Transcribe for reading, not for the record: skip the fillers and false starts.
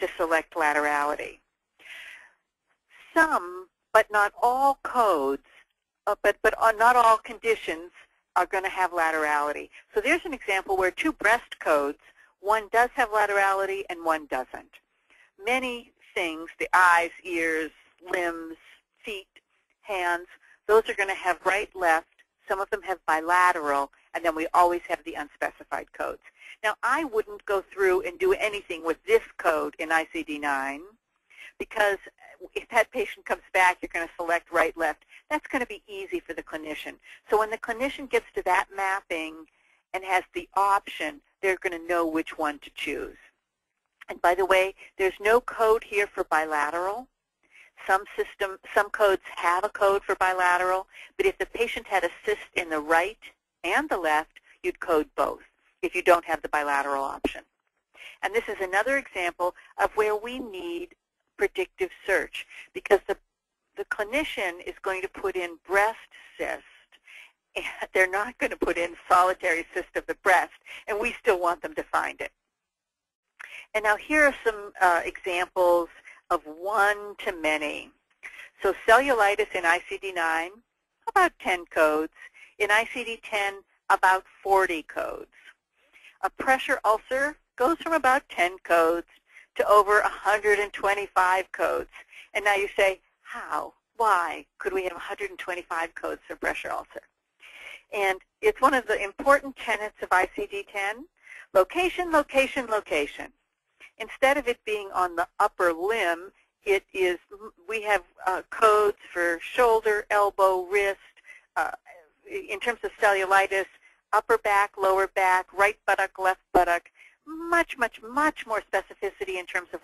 to select laterality. Some, but not all codes, but not all conditions are going to have laterality. So there's an example where two breast codes, one does have laterality and one doesn't. Many things, the eyes, ears, limbs, feet, hands, those are going to have right, left. Some of them have bilateral, and then we always have the unspecified codes. Now, I wouldn't go through and do anything with this code in ICD-9 because if that patient comes back, you're going to select right, left. That's going to be easy for the clinician. So when the clinician gets to that mapping and has the option, they're going to know which one to choose. And by the way, there's no code here for bilateral. Some codes have a code for bilateral, but if the patient had a cyst in the right and the left, you'd code both if you don't have the bilateral option. And this is another example of where we need predictive search because the clinician is going to put in breast cyst. And they're not going to put in solitary cyst of the breast, and we still want them to find it. And now here are some examples of one-to-many. So cellulitis in ICD-9, about 10 codes. In ICD-10, about 40 codes. A pressure ulcer goes from about 10 codes to over 125 codes. And now you say, how? Why could we have 125 codes for pressure ulcer? And it's one of the important tenets of ICD-10, location, location, location. Instead of it being on the upper limb, we have codes for shoulder, elbow, wrist. In terms of cellulitis, upper back, lower back, right buttock, left buttock. Much, much, much more specificity in terms of